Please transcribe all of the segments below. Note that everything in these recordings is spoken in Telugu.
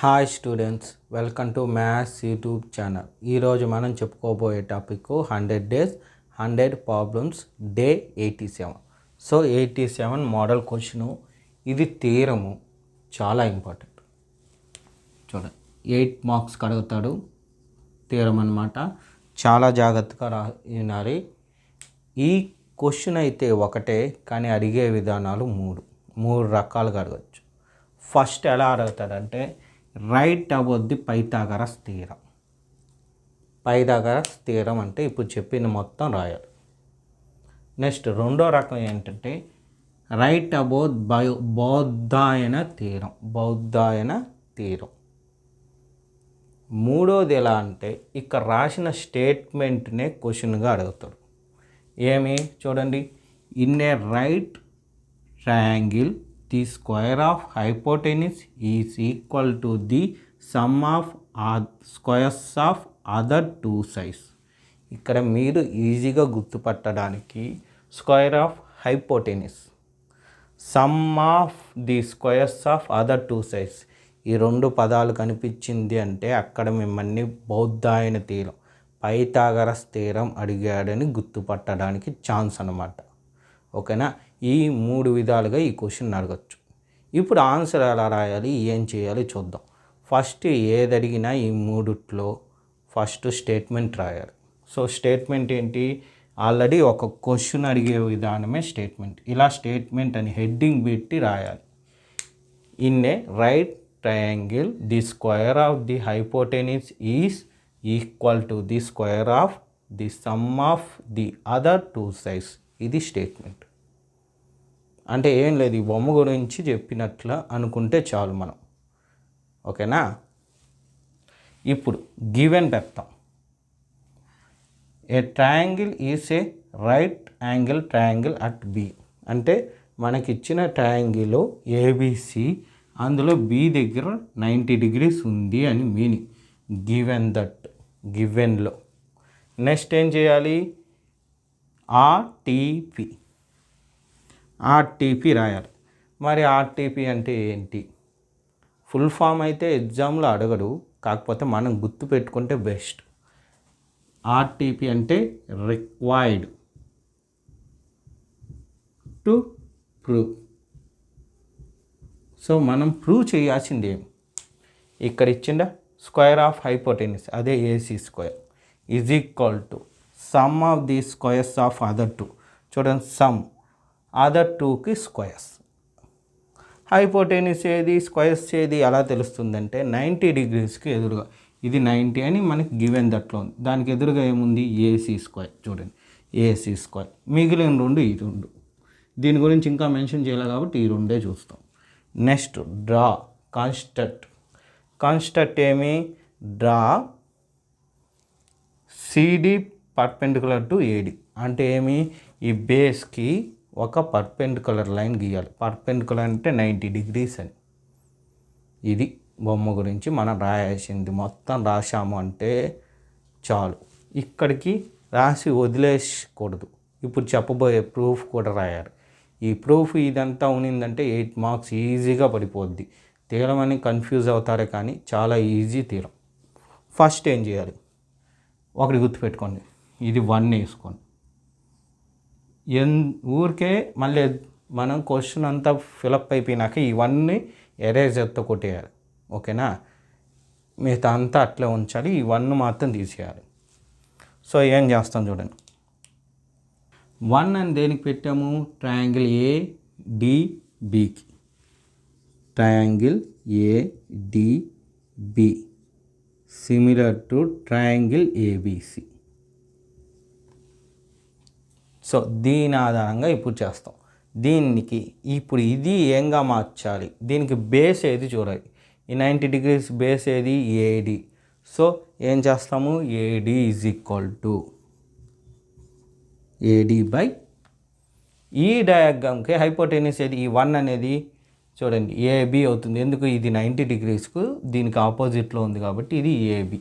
Hi students, welcome to maths YouTube channel. ఈరోజు మనం చెప్పుకోబోయే topic 100 days 100 problems day 87. So 87 model question. ఇది థీరము, చాలా ఇంపార్టెంట్. చూడండి, 8 మార్క్స్ అడుగుతాడు. థీరం అనమాట. చాలా జాగ్రత్తగా వినాలి. ఈ క్వశ్చన్ అయితే ఒకటే, కానీ అడిగే విధానాలు మూడు రకాలుగా అడగచ్చు. ఫస్ట్ ఎలా అడుగుతాడంటే, write about the Pythagoras theorem. Pythagoras theorem అంటే ఇప్పుడు చెప్పిన మొత్తం రాయాలి. నెక్స్ట్ రెండో రకం ఏంటంటే, write about Baudhayana theorem. Baudhayana theorem. మూడోది ఎలా అంటే, ఇక్కడ రాసిన స్టేట్మెంట్నే క్వశ్చన్గా అడుగుతాడు. ఏమి చూడండి, in a right triangle the square of hypotenuse is equal to the sum of squares of other two sides. ఇక్కడ మీరు ఈజీగా గుర్తుపట్టడానికి square of hypotenuse, sum of the squares of other two sides, ఈ రెండు పదాలు కనిపించింది అంటే అక్కడ మిమ్మల్ని బౌద్ధాయన థీరం, పైథాగరస్ థీరం అడిగాడని గుర్తుపట్టడానికి ఛాన్స్ అన్నమాట. ఓకేనా? ఈ మూడు విధాలుగా ఈ క్వశ్చన్ అడగచ్చు. ఇప్పుడు ఆన్సర్ ఎలా రాయాలి, ఏం చేయాలి చూద్దాం. ఫస్ట్ ఏది అడిగినా ఈ మూడిట్లో ఫస్ట్ స్టేట్మెంట్ రాయాలి. సో స్టేట్మెంట్ ఏంటి, ఆల్రెడీ ఒక క్వశ్చన్ అడిగే విధానమే స్టేట్మెంట్. ఇలా స్టేట్మెంట్ అని హెడ్డింగ్ పెట్టి రాయాలి. In a right triangle the square of the hypotenuse is equal to the square of the some of the other two sides. ఇది స్టేట్మెంట్. అంటే ఏం లేదు, ఈ బొమ్మ గురించి చెప్పినట్లు అనుకుంటే చాలు మనం. ఓకేనా? ఇప్పుడు గివెన్ పెడతాం. A triangle is a right angle triangle at B. అంటే మనకిచ్చిన ట్రయాంగిల్ ఏబిసి, అందులో బి దగ్గర 90 degrees ఉంది అని మీనింగ్. గివెన్ దట్, గివెన్లో నెక్స్ట్ ఏం చేయాలి, ఆర్టీపీ రాయాలి. మరి ఆర్టీపీ అంటే ఏంటి? ఫుల్ ఫామ్ అయితే ఎగ్జామ్లో అడగడు, కాకపోతే మనం గుర్తు పెట్టుకుంటే బెస్ట్. ఆర్టీపీ అంటే రిక్వైర్డ్ టు ప్రూవ్. సో మనం ప్రూవ్ చేయాల్సింది ఏమి, ఇక్కడ ఇచ్చిండ స్క్వేర్ ఆఫ్ హైపోటెన్యూస్, అదే AC square, is equal to some of the squares of other two. చూడండి, సమ్ అదర్ టూకి స్క్వేర్స్. హైపోటెన్యూస్ ఏది, స్క్వేర్స్ ఏది ఎలా తెలుస్తుందంటే 90 degreesకి ఎదురుగా. ఇది 90 అని మనకి గివెన్ దట్లో ఉంది. దానికి ఎదురుగా ఏముంది, ఏసీ స్క్వేర్. చూడండి, ఏసీ స్క్వేర్. మిగిలిన రెండు ఈ రెండు. దీని గురించి ఇంకా మెన్షన్ చేయలేదు కాబట్టి ఈ రెండే చూస్తాం. నెక్స్ట్ డ్రా కన్స్ట్రక్ట్ ఏమి, draw CD perpendicular to AD. అంటే ఏమి, ఈ బేస్కి ఒక పర్పెండికులర్ లైన్ గీయాలి. పర్పెండికులర్ అంటే 90 degrees అని. ఇది బొమ్మ గురించి మనం రాయాల్సింది. మొత్తం రాసాము అంటే చాలు. ఇక్కడికి రాసి వదిలేయకూడదు. ఇప్పుడు చెప్పబోయే ప్రూఫ్ కూడా రాయాలి. ఈ ప్రూఫ్ ఇదంతా ఉన్నిందంటే 8 marks ఈజీగా పడిపోద్ది. తీరం అని కన్ఫ్యూజ్ అవుతారే కానీ చాలా ఈజీ తీరం. ఫస్ట్ ఏం చేయాలి, ఒకటి గుర్తుపెట్టుకోండి, ఇది 1 వేసుకోండి. ఊరికే మళ్ళీ మనం క్వశ్చన్ అంతా ఫిలప్ అయిపోయినాక ఇవన్నీ ఎరేజర్తో కొట్టేయాలి. ఓకేనా? మిగతా అంతా అట్లే ఉంచాలి, ఈ 1 మాత్రం తీసేయాలి. సో ఏం చేస్తాం చూడండి, 1 అని దేనికి పెట్టాము, ట్రయాంగిల్ ఏడిబికి. Triangle ADB similar to triangle ABC. So దీని ఆధారంగా ఇప్పుడు చేస్తాం. దీనికి ఇప్పుడు ఇది ఏంగా మార్చాలి, దీనికి బేస్ ఏది చూడాలి. ఈ 90 degrees బేస్ ఏది, ఏడి. సో ఏం చేస్తాము, AD is equal to AD by ఈ డయాగ్రామ్కి హైపోటెన్యూస్ ఏది, ఈ 1 అనేది చూడండి ఏబి అవుతుంది. ఎందుకు, ఇది 90 degreesకు దీనికి ఆపోజిట్లో ఉంది కాబట్టి ఇది ఏబి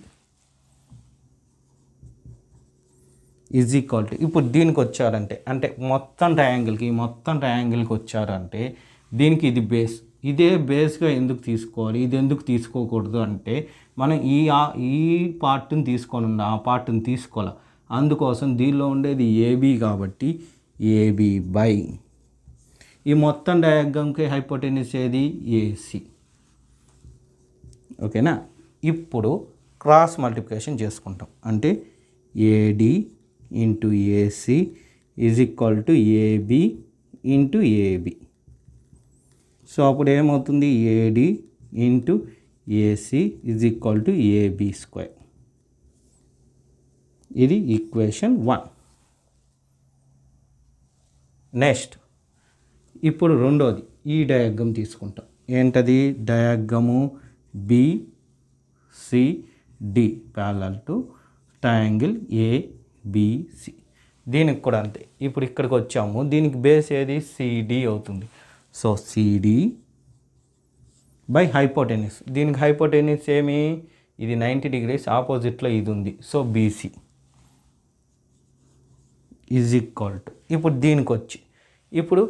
ఈజ్ ఈక్వల్ టు. ఇప్పుడు దీనికి వచ్చారంటే, అంటే మొత్తం ట్రయాంగిల్కి వచ్చారంటే దీనికి ఇది బేస్, ఇదే బేస్గా ఎందుకు తీసుకోవాలి, ఇది ఎందుకు తీసుకోకూడదు అంటే మనం ఈ పార్ట్ని తీసుకొని ఉన్న ఆ పార్ట్ని తీసుకోవాలి. అందుకోసం దీనిలో ఉండేది ఏబీ కాబట్టి ఏబీ బై ఈ మొత్తం డయాగ్రామ్కి హైపోటెన్యూస్ ఏది ఏసీ. ఓకేనా. ఇప్పుడు క్రాస్ మల్టిప్లికేషన్ చేసుకుంటాం. అంటే AD into AC is equal to AB into AB. So అప్పుడు ఏమవుతుంది, AD into AC is equal to AB square. ఇది ఈక్వేషన్ 1. నెక్స్ట్ ఇప్పుడు రెండోది ఈ డయాగ్రామ్ తీసుకుంటాం. ఏంటది, diagram BCD parallel to triangle ABC. దీనికి కూడా అంతే. ఇప్పుడు ఇక్కడికి వచ్చాము, దీనికి బేస్ ఏది CD అవుతుంది. So CD by hypotenuse. దీనికి హైపోటెన్యూస్ ఏమి, ఇది 90 degrees ఆపోజిట్లో ఇది ఉంది. So BC is equal to, ఇప్పుడు దీనికి వచ్చి ఇప్పుడు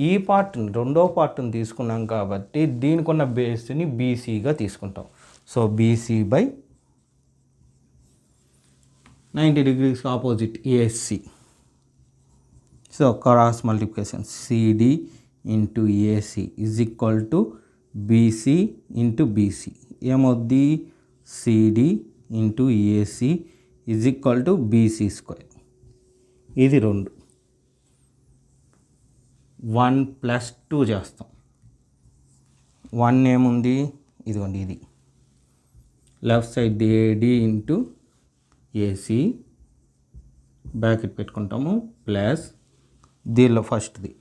ఈ పార్ట్ని రెండో పార్ట్ని తీసుకున్నాం కాబట్టి దీనికి ఉన్న బేస్ని BCగా తీసుకుంటాం. So BC by 90 degrees opposite AC. So cross multiplication CD into AC is equal to BC into BC. ఏమవుద్ది, CD into AC is equal to BC square. ఇది 2. 1 + 2 చేస్తాం. 1 ఏముంది, ఇదిగోండి ఇది left side AD into AC bracket పెట్టుకుంటాము ప్లస్ దీనిలో ఫస్ట్ది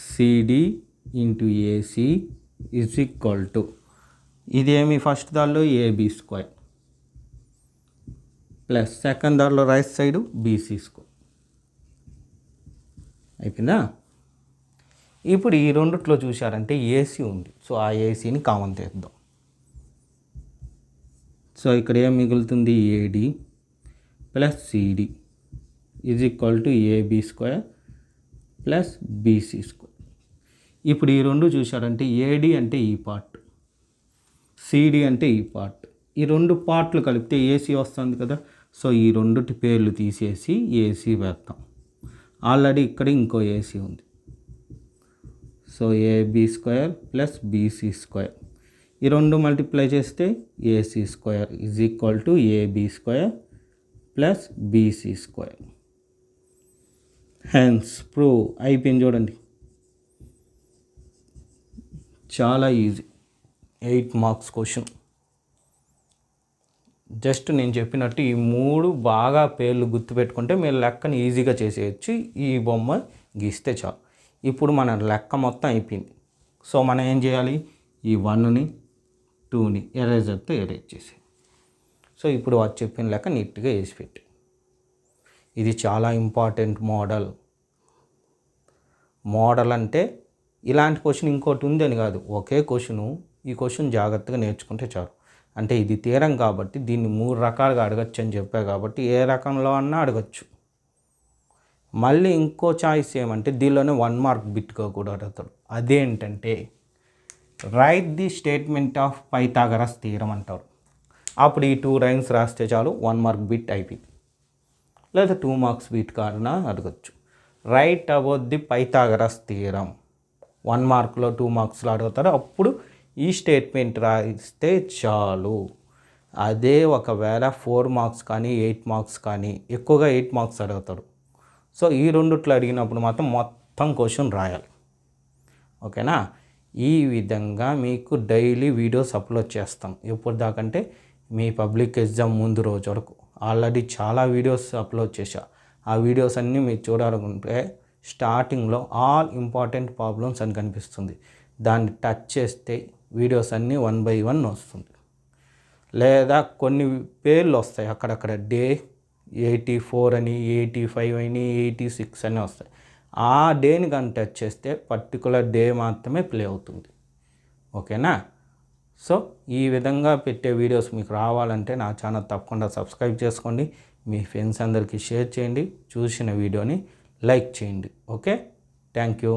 CD into AC is equal to, ఇదేమి ఫస్ట్ దానిలో AB స్క్వేర్ ప్లస్ సెకండ్ దానిలో రైట్ సైడ్ BC స్క్వేర్. అయిపోయిందా. ఇప్పుడు ఈ రెండిట్లో చూశారంటే AC ఉంది. సో ఆ ACని కామన్ తీద్దాం. సో ఇక్కడ ఏం మిగులుతుంది, AD plus CD is equal to AB square plus BC square. ఇప్పుడు ఈ రెండు చూశారంటే AD అంటే ఈ పార్ట్, CD అంటే ఈ పార్ట్. ఈ రెండు పార్ట్లు కలిపితే AC వస్తుంది కదా. సో ఈ రెండుటి పేర్లు తీసేసి AC వేస్తాం. ఆల్రెడీ ఇక్కడ ఇంకో AC ఉంది. So AB square plus BC square. ఈ రెండు మల్టిప్లై చేస్తే AC square is equal to AB square plus BC square. Hence prove అయిపోయింది. చూడండి చాలా ఈజీ, 8 మార్క్స్ క్వశ్చన్. జస్ట్ నేను చెప్పినట్టు ఈ 3 బాగా పేర్లు గుర్తుపెట్టుకుంటే మీరు లెక్కని ఈజీగా చేసేయచ్చు. ఈ బొమ్మ గీస్తే చాలు. ఇప్పుడు మన లెక్క మొత్తం అయిపోయింది. సో మనం ఏం చేయాలి, ఈ 1ని 2ని ఎరేజర్తో ఎరేజ్ చేసి, సో ఇప్పుడు వాడు చెప్పిన లెక్క నీట్గా వేసి పెట్టి. ఇది చాలా ఇంపార్టెంట్ మోడల్ అంటే ఇలాంటి క్వశ్చన్ ఇంకోటి ఉందని కాదు, ఒకే క్వశ్చను. ఈ క్వశ్చన్ జాగ్రత్తగా నేర్చుకుంటే చాలు. అంటే ఇది తీరం కాబట్టి దీన్ని 3 రకాలుగా అడగచ్చు అని చెప్పా కాబట్టి ఏ రకంలో అన్నా అడగచ్చు. మళ్ళీ ఇంకో చాయిస్ ఏమంటే దీనిలోనే 1 మార్క్ బిట్గా కూడా అడుగుతాడు. అదేంటంటే right the statement of Pythagoras theorem అంటారు. అప్పుడు ఈ 2 లైన్స్ రాస్తే చాలు, 1 మార్క్ బిట్ అయిపోయింది. లేదా 2 మార్క్స్ బిట్ కారణా అడగచ్చు. Right about the Pythagoras theorem 1 మార్క్లో 2 మార్క్స్లో అడుగుతారు. అప్పుడు ఈ స్టేట్మెంట్ రాయిస్తే చాలు. అదే ఒకవేళ 4 మార్క్స్ కానీ 8 మార్క్స్ కానీ, ఎక్కువగా 8 మార్క్స్ అడుగుతాడు. సో ఈ రెండిట్లో అడిగినప్పుడు మాత్రం మొత్తం క్వశ్చన్ రాయాలి. ఓకేనా. ఈ విధంగా మీకు డైలీ వీడియోస్ అప్లోడ్ చేస్తాం. ఎప్పుడు దాకంటే మీ పబ్లిక్ ఎగ్జామ్ ముందు రోజు వరకు. ఆల్రెడీ చాలా వీడియోస్ అప్లోడ్ చేశా. ఆ వీడియోస్ అన్నీ మీరు చూడాలనుకుంటే స్టార్టింగ్లో ఆల్ ఇంపార్టెంట్ ప్రాబ్లమ్స్ అని కనిపిస్తుంది. దాన్ని టచ్ చేస్తే వీడియోస్ అన్నీ 1 by 1 వస్తుంది. లేదా కొన్ని పేర్లు వస్తాయి అక్కడక్కడ, డే 84 అని, 85 అని, 86 అని వస్తాయి. ఆ డేని కానీ టచ్ చేస్తే పర్టికులర్ డే మాత్రమే ప్లే అవుతుంది. ఓకేనా. సో ఈ విధంగా పెట్టే వీడియోస్ మీకు రావాలంటే నా ఛానల్ తప్పకుండా సబ్స్క్రైబ్ చేసుకోండి. మీ ఫ్రెండ్స్ అందరికీ షేర్ చేయండి. చూసిన వీడియోని లైక్ చేయండి. Okay, thank you.